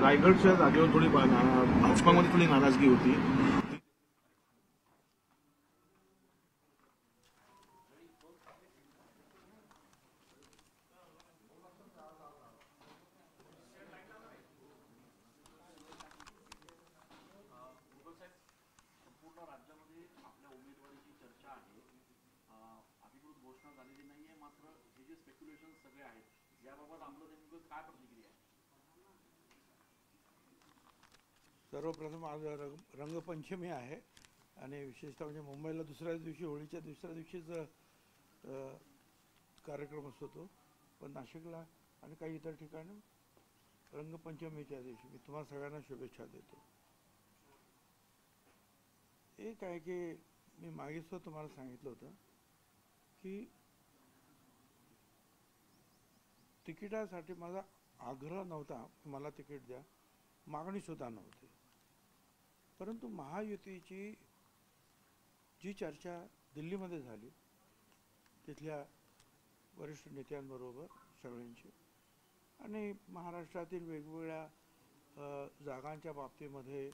रायगडच्या जागेवर थोडी भाजपामध्ये थोडी नाराजगी होती. सर्वप्रथम आज रंगपंचमी आहे आणि विशेषतः म्हणजे मुंबईला दुसऱ्या दिवशी होळीच्या दुसऱ्या दिवशीच कार्यक्रम असतो तो, पण नाशिकला आणि काही इतर ठिकाणी रंगपंचमीच्या दिवशी मी तुम्हाला सगळ्यांना शुभेच्छा देतो. एक आहे की मी मागेच तुम्हाला सांगितलं होतं की तिकिटासाठी माझा आग्रह नव्हता, मला तिकीट द्या, मागणी सुद्धा नव्हती. परंतु महायुतीची जी चर्चा दिल्लीमध्ये झाली तिथल्या वरिष्ठ नेत्यांबरोबर सगळ्यांची आणि महाराष्ट्रातील वेगवेगळ्या जागांच्या बाबतीमध्ये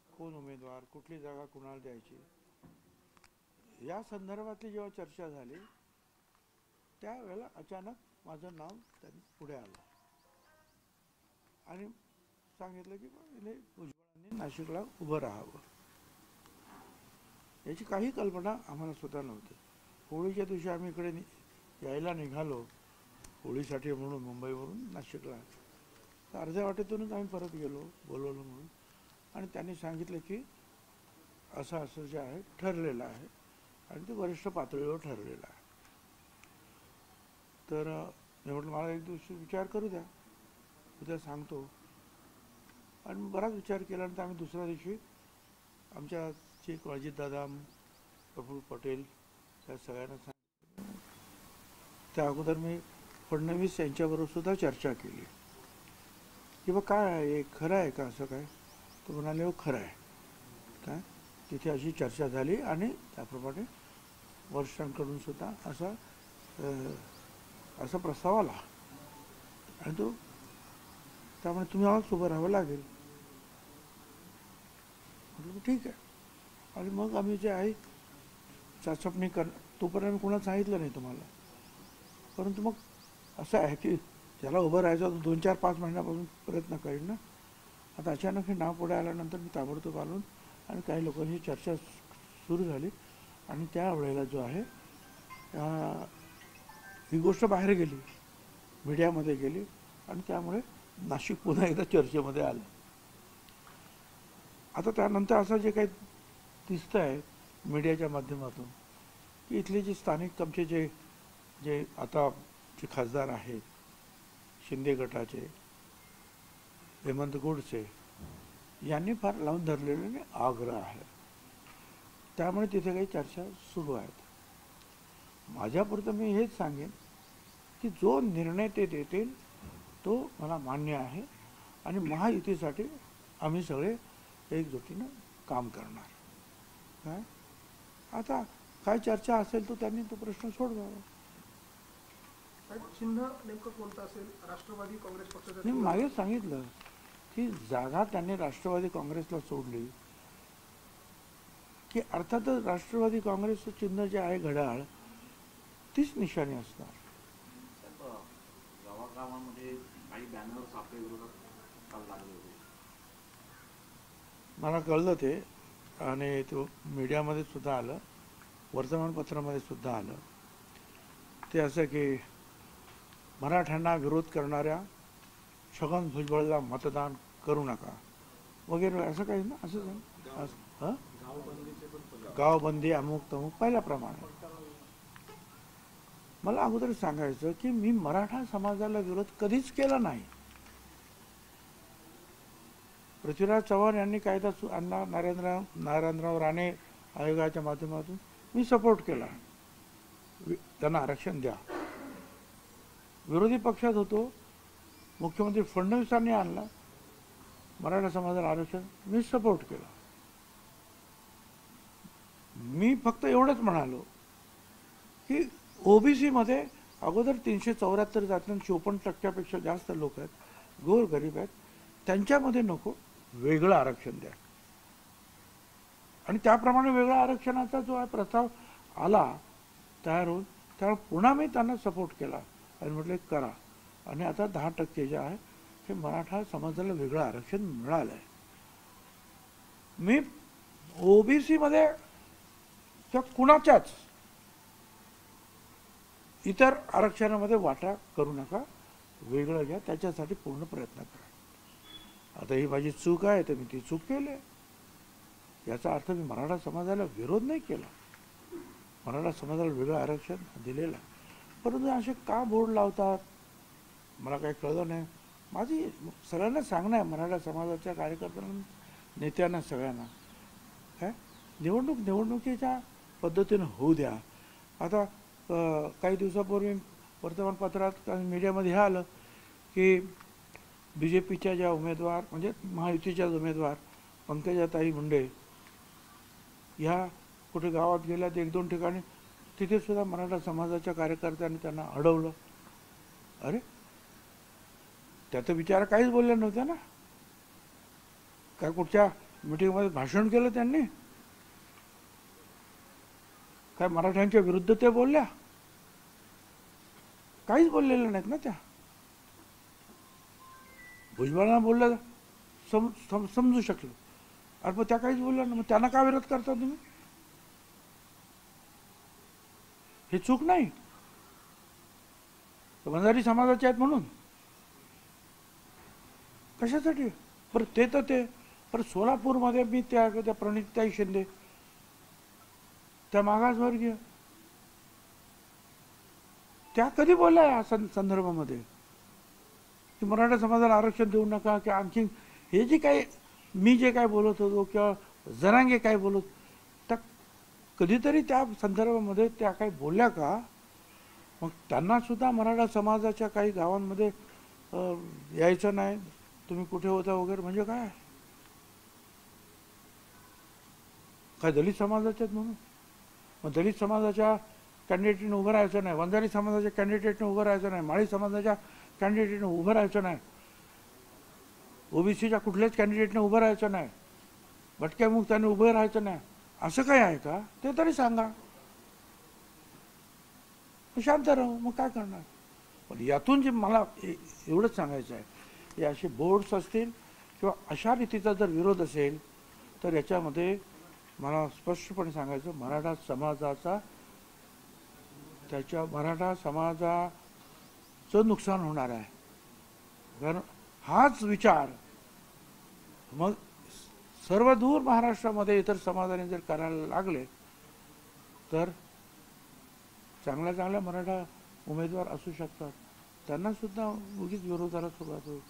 कोण उमेदवार, कुठली जागा कुणाला द्यायची, या संदर्भातली जेव्हा चर्चा झाली त्यावेळेला अचानक माझं नाव त्यांनी पुढे आलं आणि सांगितलं की भुजबळांनी नाशिकला उभं राहावं. याची काही कल्पना आम्हाला सुद्धा नव्हती. होळीच्या दिवशी आम्ही इकडे यायला निघालो होळीसाठी म्हणून मुंबईवरून नाशिकला, तर अर्ध्या वाटेतूनच आम्ही परत गेलो बोलवलं म्हणून, आणि त्यांनी सांगितलं की असं असं जे आहे ठरलेलं आहे आणि ते वरिष्ठ पातळीवर ठरलेलं आहे. तर मी म्हटलं मला एक दिवशी विचार करू द्या, उद्या सांगतो. आणि बराच विचार केल्यानंतर आम्ही दुसऱ्या दिवशी आमच्या चीफ अजितदादा, प्रफुल्ल पटेल त्या सगळ्यांना सांगितलं. त्या अगोदर मी फडणवीस यांच्याबरोबर सुद्धा चर्चा केली की बा काय आहे, खरं आहे का असं काय. तो म्हणाले हो खरं आहे काय. तिथे अशी चर्चा झाली आणि त्याप्रमाणे वरिष्ठांकडून सुद्धा असा प्रस्ताव आला आणि तो त्यामुळे तुम्ही आवाज उभं राहावं लागेल. म्हटलं ठीक आहे. आणि मग आम्ही जे आहे चाचपणी तोपर्यंत कोणाला सांगितलं नाही तुम्हाला. परंतु मग असं आहे की ज्याला उभं राहायचं 2-4-5 महिन्यापासून प्रयत्न करेन ना. आता अचानक हे नाव पुढे आल्यानंतर मी ताबडतोब आलो आणि काही लोकांची चर्चा सुरू झाली आणि त्यावेळेला जो आहे ही गोष्ट बाहेर गेली, मीडियामध्ये गेली आणि त्यामुळे नाशिक पुन्हा एकदा चर्चेमध्ये आलं. आता त्यानंतर असं जे काही दिसतं आहे मीडियाच्या माध्यमातून की इथले जे स्थानिक आमचे जे आता जे खासदार आहेत शिंदे गटाचे, हेमंत गोडसे यांनी फार लावून धरलेले आग्रह आहे. त्यामुळे तिथे काही चर्चा सुरू आहेत. माझ्यापुरतं मी हेच सांगेन की जो निर्णय ते देतील तो मला मान्य आहे आणि महायुतीसाठी आम्ही सगळे एकजुटीनं काम करणार. काय आता काय चर्चा असेल तो त्यांनी तो प्रश्न सोडवावा. चिन्ह नेमकं कोणतं असेल? राष्ट्रवादी काँग्रेस पक्षाचं. मी मागे सांगितलं की जागा त्यांनी राष्ट्रवादी काँग्रेसला सोडली की अर्थातच राष्ट्रवादी काँग्रेसचं चिन्ह जे आहे घड्याळ तीच निशाणी असणार. गावागावांमध्ये काही बॅनर्स आपल्या विरोधात काल लागले होते. मला कळलं ते आणि तो मीडियामध्ये सुद्धा आलं, वर्तमानपत्रामध्ये सुद्धा आलं. ते असं की मराठ्यांना विरोध करणाऱ्या छगन भुजबळला मतदान करू नका वगैरे असं काही ना. असं गावबंदी अमुक तमुक पहिल्याप्रमाणे. मला अगोदर सांगायचं की मी मराठा समाजाला विरोध कधीच केला नाही. पृथ्वीराज चव्हाण यांनी कायदा आणला, नारायणराव राणे आयोगाच्या माध्यमातून मी सपोर्ट केला, त्यांना आरक्षण द्या. विरोधी पक्षात होतो, मुख्यमंत्री फडणवीसांनी आणला मराठा समाजाला आरक्षण, मी सपोर्ट केला. मी फक्त एवढंच म्हणालो की ओबीसी मध्ये अगोदर 374 जातीत 54% जास्त लोक आहेत, गोरगरीब आहेत, त्यांच्यामध्ये नको, वेगळं आरक्षण द्या. आणि त्याप्रमाणे वेगळ्या आरक्षणाचा जो आहे प्रस्ताव आला तयार होऊन, त्यामुळे पुन्हा मी त्यांना सपोर्ट केला आणि म्हटलं करा. आणि आता 10% जे आहे हे मराठा समाजाला वेगळं आरक्षण मिळालं आहे. मी ओबीसी मध्ये किंवा कुणाच्याच इतर आरक्षणामध्ये वाटा करू नका, वेगळं घ्या, त्याच्यासाठी पूर्ण प्रयत्न करा. आता ही माझी चूक आहे तर मी ती चूक केली. याचा अर्थ मी मराठा समाजाला विरोध नाही केला, मराठा समाजाला वेगळं आरक्षण दिलेलं आहे. परंतु असे का बोर्ड लावतात मला काही कळलं नाही. माझी सगळ्यांना सांगणं आहे, मराठा समाजाच्या कार्यकर्त्यांना, नेत्यांना, सगळ्यांना काय निवडणुकीच्या पद्धतीनं होऊ द्या. आता काही दिवसापूर्वी वर्तमानपत्रात मीडियामध्ये हे आलं की BJPच्या ज्या उमेदवार म्हणजे महायुतीच्या उमेदवार पंकजाताई मुंडे ह्या कुठे गावात गेल्या, 1-2 ठिकाणी तिथे सुद्धा मराठा समाजाच्या कार्यकर्त्यांनी त्यांना अडवलं. अरे त्या तर बिचारा काहीच बोलल्या नव्हत्या ना. काय कुठच्या मिटिंगमध्ये भाषण केलं त्यांनी? काय मराठ्यांच्या विरुद्ध ते बोलल्या? काहीच बोललेल्या नाहीत ना त्या. भुजबळांना बोललं समजू शकलं, अरे पण त्या काहीच बोलल्या ना. मग त्यांना का विरोध करता तुम्ही? हे चूक नाही, वंजारी समाजाचे आहेत म्हणून कशासाठी? पर ते तर ते पर सोलापूरमध्ये मी त्या प्रणिताई शिंदे, त्या मागासवर्गीय, त्या कधी बोलल्या या संदर्भामध्ये की मराठा समाजाला आरक्षण देऊ नका? किंवा आणखी हे जे काही मी जे काय बोलत होतो किंवा जरांगे काय बोलत, त्या कधीतरी त्या संदर्भामध्ये त्या काही बोलल्या का? मग त्यांना सुद्धा मराठा समाजाच्या काही गावांमध्ये यायचं नाही, तुम्ही कुठे होता वगैरे, म्हणजे काय? काय दलित समाजाचे आहेत म्हणून? मग दलित समाजाच्या कॅन्डिडेटने उभं राहायचं नाही, वंजारी समाजाच्या कॅन्डिडेटने उभं राहायचं नाही, माळी समाजाच्या कॅन्डिडेटने उभं राहायचं नाही, ओबीसीच्या कुठल्याच कॅन्डिडेटने उभं राहायचं नाही, भटक्यामुक्तांनी उभं राहायचं नाही, असं काय आहे का? ते तरी सांगा. शांत राहू, मग काय करणार? पण यातून जे मला एवढंच सांगायचं आहे, हे असे बोर्ड्स असतील किंवा अशा रीतीचा जर विरोध असेल तर याच्यामध्ये मला स्पष्टपणे सांगायचं, मराठा समाजाचा मराठा समाजाचं नुकसान होणार आहे. कारण हाच विचार मग सर्व दूर महाराष्ट्रामध्ये इतर समाजाने जर करायला लागले तर चांगल्या चांगल्या मराठा उमेदवार असू शकतात, त्यांना सुद्धा उगीच विरोधाला सुरुवात होईल.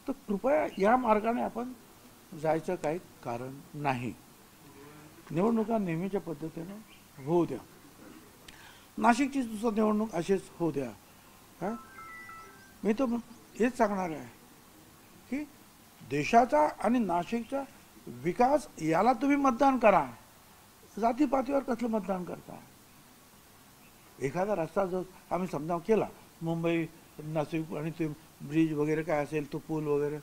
तर कृपया या मार्गाने आपण जायचं काही कारण नाही. निवडणुका नेहमीच्या पद्धतीने होऊ द्या. नाशिकची सुद्धा निवडणूक अशीच होऊ द्या. हा, मी तर हेच सांगणार आहे की देशाचा आणि नाशिकचा विकास याला तुम्ही मतदान करा, जातीपातीवर कसलं मतदान करता? एखादा रस्ता जर आम्ही समजा केला, मुंबई नाशिक आणि ते ब्रिज वगैरे काय असेल, तो पूल वगैरे,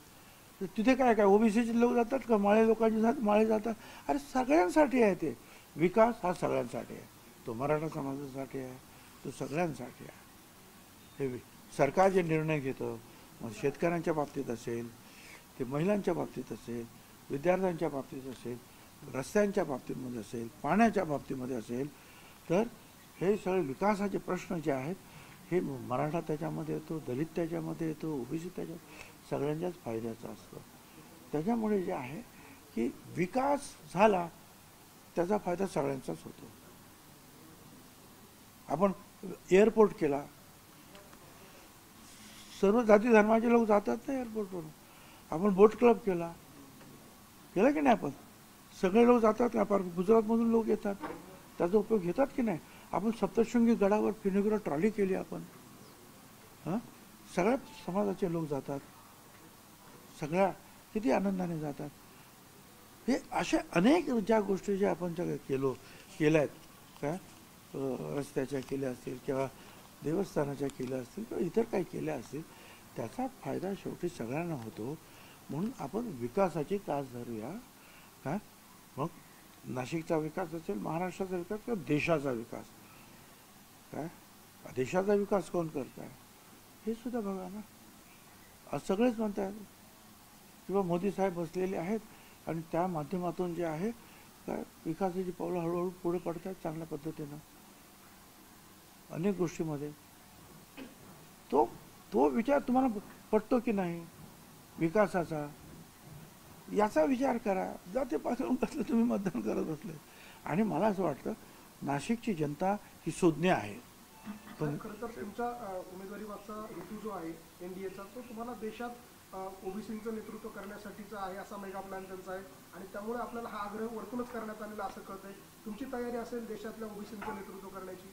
तिथे काय काय ओबीसीचे लोक जातात का? माळे लोकांचे माळे जातात. अरे सगळ्यांसाठी आहे ते विकास, हा सगळ्यांसाठी आहे. तो मराठा समाजासाठी आहे, तो सगळ्यांसाठी आहे. हे सरकार जे निर्णय घेतं, मग शेतकऱ्यांच्या बाबतीत असेल, ते महिलांच्या बाबतीत असेल, विद्यार्थ्यांच्या बाबतीत असेल, रस्त्यांच्या बाबतीमध्ये असेल, पाण्याच्या बाबतीमध्ये असेल, तर हे सगळे विकासाचे प्रश्न जे आहेत हे मराठा त्याच्यामध्ये येतो, दलित त्याच्यामध्ये येतो, ओबीसी त्याच्यात सगळ्यांच्याच फायद्याचा असतो. त्याच्यामुळे जे आहे की विकास झाला त्याचा फायदा सगळ्यांचाच होतो. आपण एअरपोर्ट केला, सर्व जाती धर्माचे लोक जातात ना एअरपोर्टवरून. आपण बोट क्लब केला की नाही? आपण सगळे लोक जातात ना, फार गुजरातमधून लोक येतात, त्याचा उपयोग घेतात की नाही? आपण सप्तशृंगी गडावर फिनिग्रो ट्रॉली केली आपण, हां, सगळ्या समाजाचे लोक जातात, सगळ्या किती आनंदाने जातात. हे अशा अनेक ज्या गोष्टी ज्या आपण केल्या आहेत, काय रस्त्याच्या केल्या असतील किंवा देवस्थानाच्या केल्या असतील किंवा इतर काही केल्या असतील, त्याचा फायदा शेवटी सगळ्यांना होतो. म्हणून आपण विकासाची कास धरूया. काय मग नाशिकचा विकास असेल, महाराष्ट्राचा विकास किंवा देशाचा विकास, काय देशाचा विकास कोण करत आहे हे सुद्धा बघा ना. आज सगळेच म्हणतात किंवा मोदी साहेब बसलेले आहेत आणि त्या माध्यमातून जे आहे काय विकासाची पावलं हळूहळू पुढे पडत आहेत चांगल्या पद्धतीनं अनेक गोष्टीमध्ये. तो तो विचार तुम्हाला पटतो की नाही विकासाचा, याचा विचार करा. जातीपासून कसलं तुम्ही मतदान करत बसले. आणि मला असं वाटतं नाशिकची जनता ही सुज्ञ आहे. पण खरं तर तुमचा उमेदवारी मागचा हेतू जो आहे एनडीएचा, तो तुम्हाला देशात ओबीसीचं नेतृत्व करण्यासाठीचा आहे, असा मेगा प्लॅन त्यांचा आहे. आणि त्यामुळे आपल्याला हा आग्रह वरतूनच करण्यात आलेला असं कळतंय. तुमची तयारी असेल देशातल्या ओबीसीचं नेतृत्व करण्याची?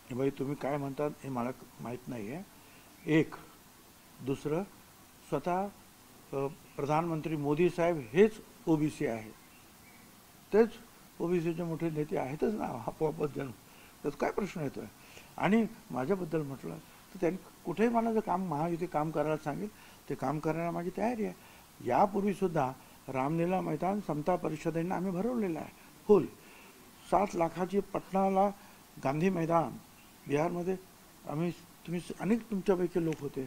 भाई तुम्ही काय म्हणतात हे मला माहीत नाही आहे. एक दुसरं, स्वतः प्रधानमंत्री मोदी साहेब हेच ओबीसी आहेत, तेच ओबीसीचे मोठे नेते आहेतच ना आपोआपच जन्म. त्यात काय प्रश्न येतोय. आणि माझ्याबद्दल म्हटलं तर त्यांनी कुठेही मला जर काम महायुती काम करायला सांगेल ते काम करायला माझी तयारी आहे. यापूर्वीसुद्धा रामलीला मैदान समता परिषदेने आम्ही भरवलेलं आहे फुल. 7 लाखाची पटणाला गांधी मैदान बिहारमध्ये आम्ही तुम्ही अनेक तुमच्यापैकी लोक होते.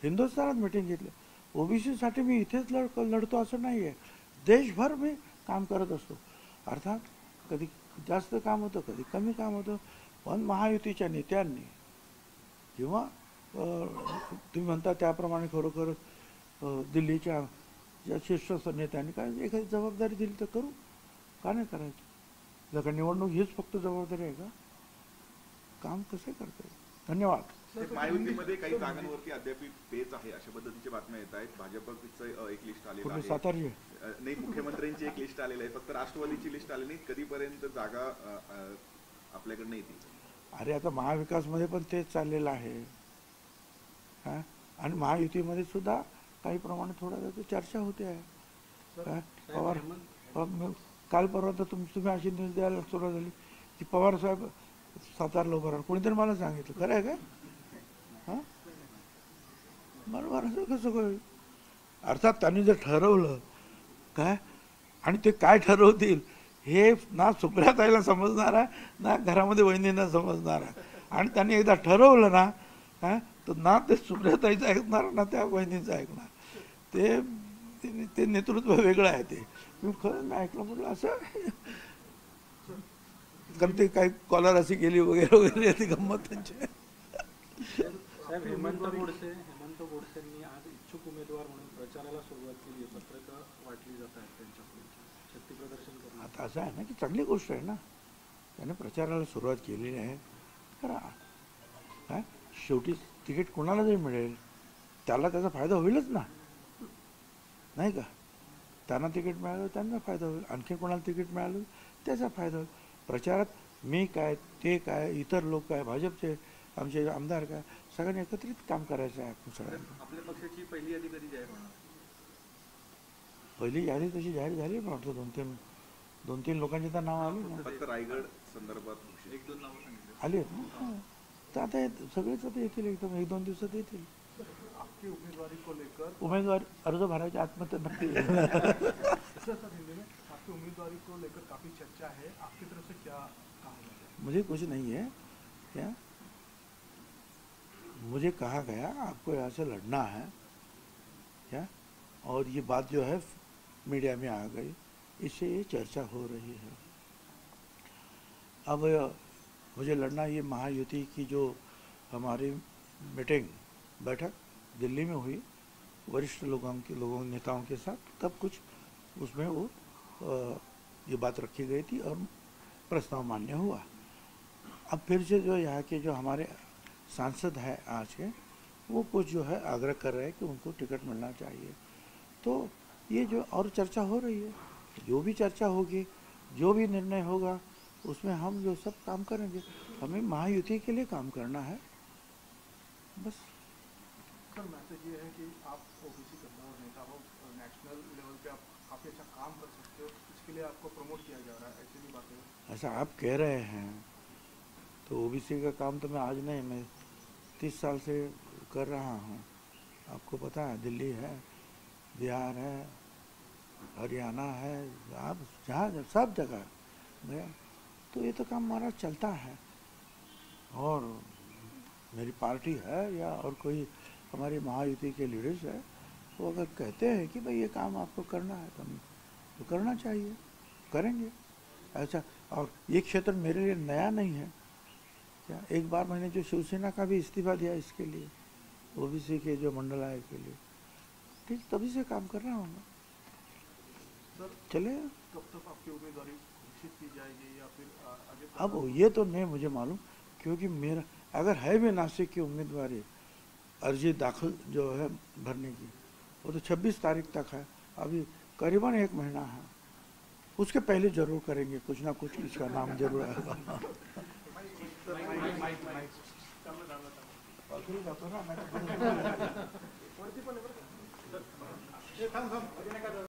हिंदुस्थानात मिटिंग घेतली. ओबीसीसाठी मी इथेच लढतो असं नाही आहे. देशभर मी काम करत असतो. अर्थात कधी जास्त काम होतं, कधी कमी काम होतं. पण महायुतीच्या नेत्यांनी किंवा तुम्ही म्हणता त्याप्रमाणे खरोखर दिल्लीच्या ज्या शीर्ष नेत्यांनी काय एखादी जबाबदारी दिली तर करू, का नाही करायची. जर का निवडणूक हीच फक्त जबाबदारी आहे का, काम कसे करता येईल. धन्यवाद. महायुतीमध्ये काही जागांवरती अद्याप पेच आहे अशा पद्धतीच्या बातम्या येत आहेत. भाजपचं एक लिस्ट आलेलं आहे. सातारची नाही, मुख्यमंत्र्यांची एक लिस्ट आलेली आहे. फक्त राष्ट्रवादीची लिस्ट आली नाही. कधीपर्यंत जागा आपल्याकडनं येतील? अरे आता महाविकासमध्ये पण तेच चाललेलं आहे. हा, आणि महायुतीमध्ये सुद्धा काही प्रमाणात थोडा चर्चा होते आहे. काय पवार काल परवा तर तुम्ही अशी न्यूज द्यायला सुरुवात झाली की पवार साहेब सातारला उभं राहणार. कोणीतरी मला सांगितलं, खरं आहे काय? हां, बरोबर असं कसं होईल. अर्थात त्यांनी जर ठरवलं काय आणि ते काय ठरवतील हे ना सुप्रियाताईला समजणार आहे ना घरामध्ये वहिनींना समजणार आहे. आणि त्यांनी एकदा ठरवलं ना काय तर ना ते सुप्रियाताईचं ऐकणार ना त्या वहिनीचं ऐकणार. ते नेतृत्व वेगळं आहे. ते मी खरं नाही ऐकलं म्हटलं असं. कारण ते काही कॉलर अशी गेली वगैरे वगैरे ती गंमत त्यांची. साहेब हेमंत गोडसेंनी आज इच्छुक उमेदवार म्हणून प्रचाराला सुरुवात केली. पत्रकं वाटली जात आहेत त्यांच्याकडून शक्ती प्रदर्शन करून. आता असं आहे ना की चांगली गोष्ट आहे ना, त्याने प्रचाराला सुरुवात केलेली आहे. करा काय, शेवटी तिकीट कोणाला जरी मिळेल त्याला त्याचा फायदा होईलच ना, नाही का. त्यांना तिकीट मिळालं त्यांना फायदा होईल, आणखी कोणाला तिकीट मिळालं त्याचा फायदा होईल. प्रचारात मी काय ते काय इतर लोक काय भाजपचे आमचे आमदार काय सगळ्यांनी एकत्रित काम करायचं आहे. आपण सगळ्यांना आपल्या पक्षाची पहिली यादी कधी जाहीर होणार? पहिली यादी तशी जाहीर झाली पण वाटतं. दोन तीन लोकांची तर नाव आली ना. फक्त रायगड संदर्भात 1-2 नावं सांगितली आली आहेत ना. तर आता सगळेच आता येतील एकदम 1-2 दिवसात येतील. आपकी उम्मीदवारी को लेकर उमेदवार अर्ज भरायचे आत्महत्या नक्की. आपकी उम्मीदवारी को लेकर काफी चर्चा है, आपकी तरफ से क्या कहा गया? मुझे कुछ नहीं है क्या, मुझे कहा गया आपको यहाँ से लड़ना है क्या, और ये बात जो है मीडिया में आ गई, इससे ये चर्चा हो रही है. अब मुझे लड़ना, ये महायुति की जो हमारी मीटिंग बैठक दिल्ली में हुई वरिष्ठ लोगों नेताओं के साथ, तब कुछ उसमें वो ये बात रखी गई थी और प्रस्ताव मान्य हुआ. अब फिर से जो यहाँ के जो हमारे सांसद हैं आज के, वो कुछ जो है आग्रह कर रहे हैं कि उनको टिकट मिलना चाहिए. तो ये जो और चर्चा हो रही है, जो भी चर्चा होगी, जो भी निर्णय होगा उसमें हम जो सब काम करेंगे. हमें महायुति के लिए काम करना है बस. सर मैसेज ये है कि आप ओबीसी कद्दावर नेता हो, नेशनल लेवल पे आप काफ़ी अच्छा काम कर सकते हो, इसके लिए आपको प्रमोट किया जा रहा है, ऐसी भी बातें? ऐसा आप कह रहे हैं, तो ओबीसी का काम तो मैं आज नहीं, मैं 30 साल से कर रहा हूँ। आपको पता है, दिल्ली है, बिहार है, हरियाणा है, आप जहाँ सब जगह गया, तो ये तो काम हमारा चलता है। और मेरी पार्टी है या और कोई हमारी महायुति के लीडर्स है, वो अगर कहते हैं कि भाई ये काम आपको करना है तो करना चाहिए, करेंगे ऐसा। और ये क्षेत्र मेरे लिए नया नहीं है क्या। एक बार मैंने जो शिवसेना का भी इस्तीफा दिया इसके लिए, ओबीसी के जो मंडल आयोग के लिए, ठीक तभी से काम कर रहा हूँ मैं। सर चले कब तक आपकी उम्मीदवारी घोषित की जाएगी या फिर आगे अब ये तो नहीं मुझे मालूम, क्योंकि मेरा अगर है भी नासिक की उम्मीदवारी, अर्जी दाखिल जो है भरने की, वो तो 26 तारीख तक है, अभी करीबन 1 महीना है। उसके पहले जरूर करेंगे, कुछ ना कुछ इसका नाम जरूर आएगा। वरती पण आहे बरं का?